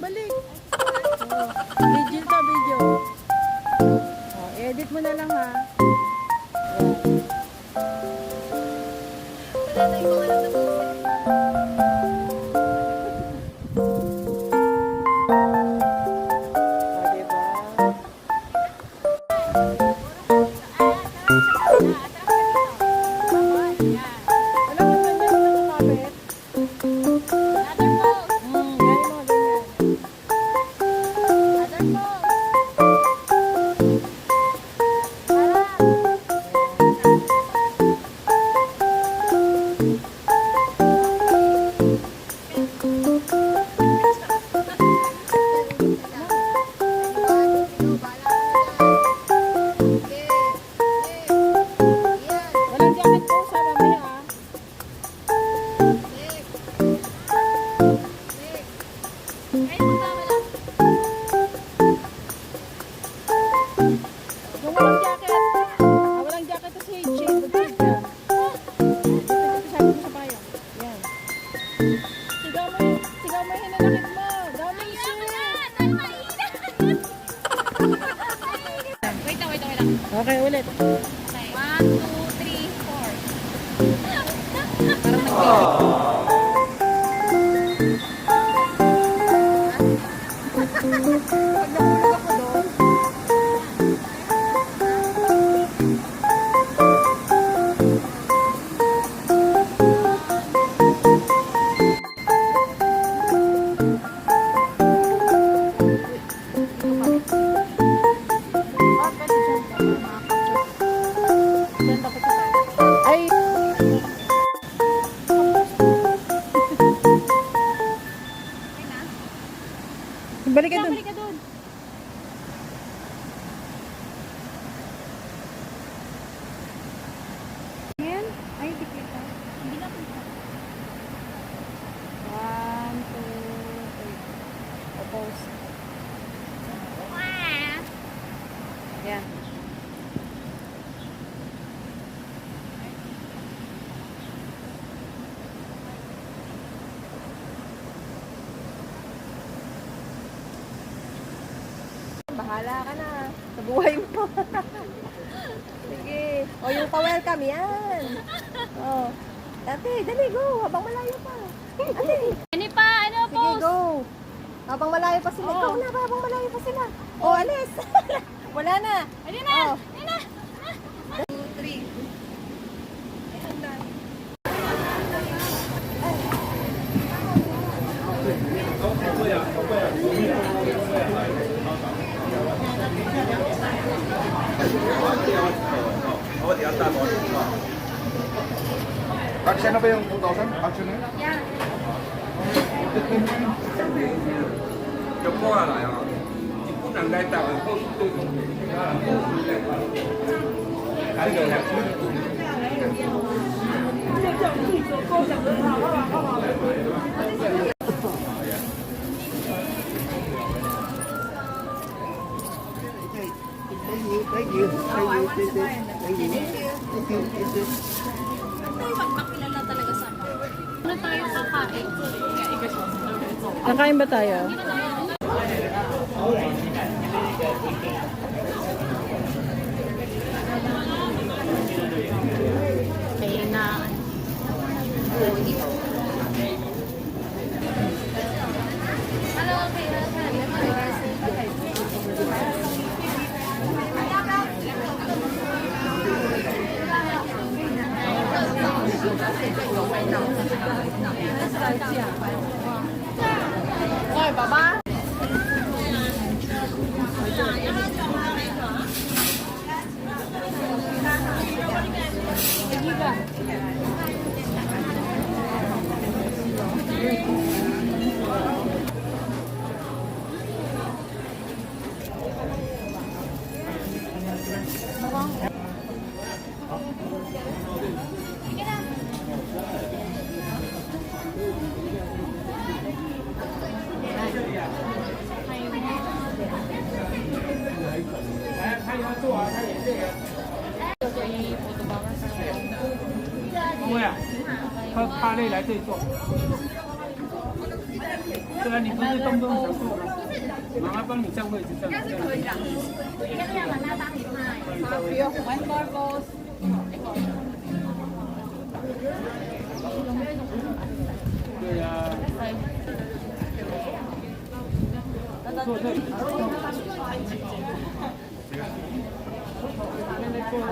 Balik! Video to, video. Edit mo na lang ha. Wala tayong mga lang na buset. Okay, ulit. 1, 2, 3, 4. Parang nag-video. Pag nahulog ako doon. Balik ka dun. Balik ka dun. Ayan. Ay, dikit ka. Hindi na po. 1, 2, 3. Oppose. Ayan. Bahala ka na. Sa buhay mo. Sige. O, yung pa-welcome yan. O. Dati, dali, go. Habang malayo pa. Dali. Ano pa? Ano po? Sige, go. Habang malayo pa sila. Ikaw na ba? Habang malayo pa sila. O, alis. Wala na. Ano na? O. Ano na? 2, 3. Action na ba yung 2,000? Action na yun? Yeah. 저 포가 나요. 뒷부분 Ano tayo kakain? Kakain ba tayo? Kaya na... Hoy, baba!对呀，他累来这里坐。对啊，你不是动不动想坐吗？妈妈帮你占位置，这样。对呀。坐这里。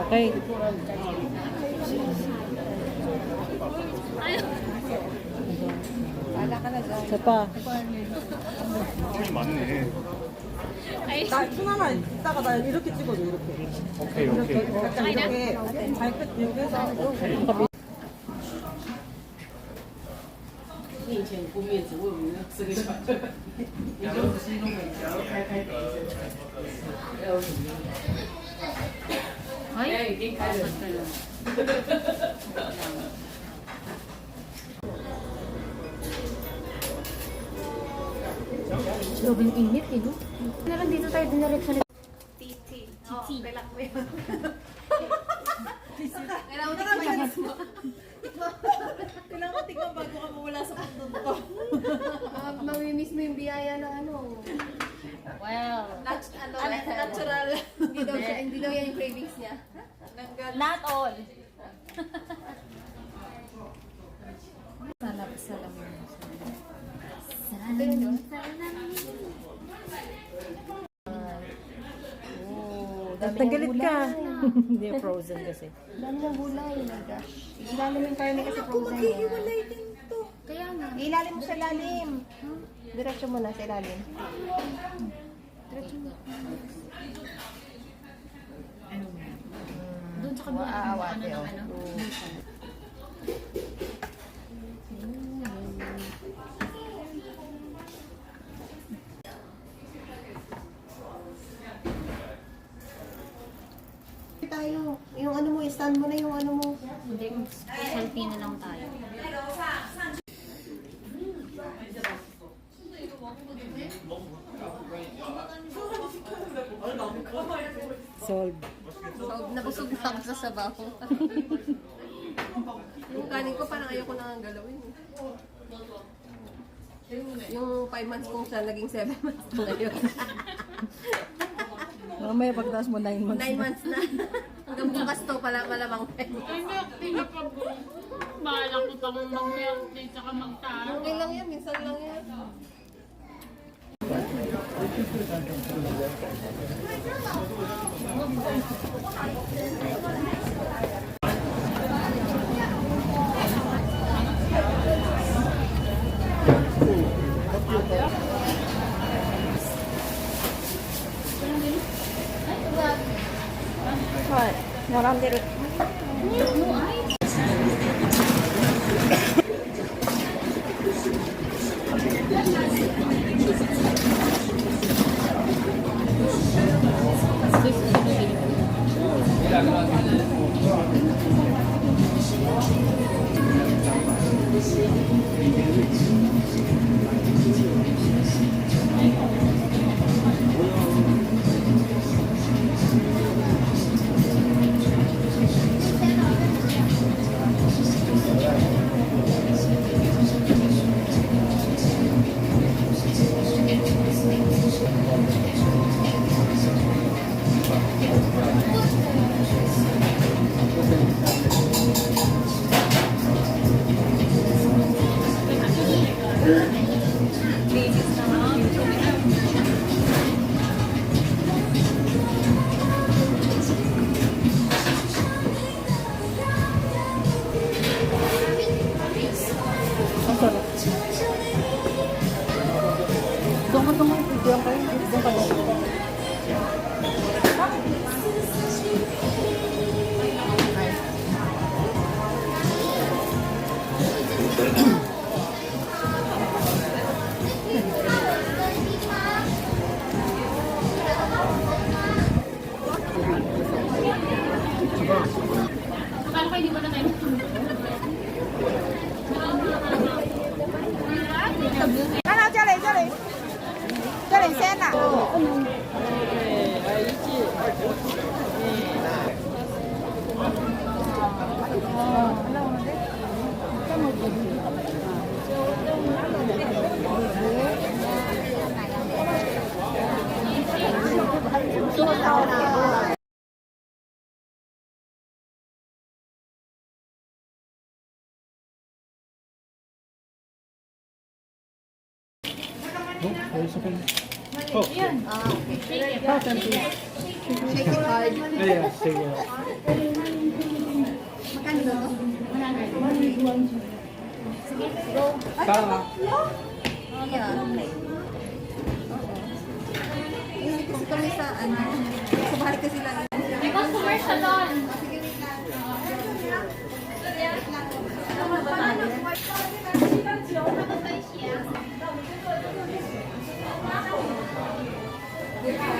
Okay. Wala ka na dyan. Isa pa. 이 많네. 하나만 이따가 나 이렇게 찍어줘 이렇게 오케이, 오케이. 약간 이렇게 발끝 여기서 你以前敷面纸，我有没有吃个小？你就仔细弄个，然后开给一针，要有什么？哎，已经开了。 Sobing init eh, no? Meron dito tayo dinireksyon ni Titi. Kailangan mo yun. Kailangan mo tignan bago ka mawala sa mundo ko. Mamimiss mo yung biyaya ng ano. Well, Natural. Hindi daw yan yung cravings niya. not all. Salam. Nagalit ka. Hindi, frozen kasi. Dami ng gulay. Oh my gosh. Ilalim yung karne kasi frozen yan. Hiwalay din to. Kaya nga. Ilalim mo sa ilalim. Diretso mo na sa ilalim. Doon sa kabila. Aawate, Ano, oh. ano? Tayo. Yung ano mo, stand mo na yung ano mo. Hindi, selfie na lang tayo. Solve. Nabusog na ako sa sabaw. Yung kanin ko, parang ayoko na ang galawin. Yung 5 months kong siya, naging 7 months na ngayon. Mamaya pagtaas mo 9 months 9 months na. Hanggang bukas to, malamang 5 months. Bahala ko pang mag-milk tsaka magtaro. Okay lang yan, minsan lang yan. What? Marami rin. Ang sarap. Doon ka. Doon ka. Akala ko hindi mo na tayo. Ano, Jolly, sen à? Ayan, sige. Tama. Kasi kami sa ano, sa bahay kasi lang. May customer siya doon. Ano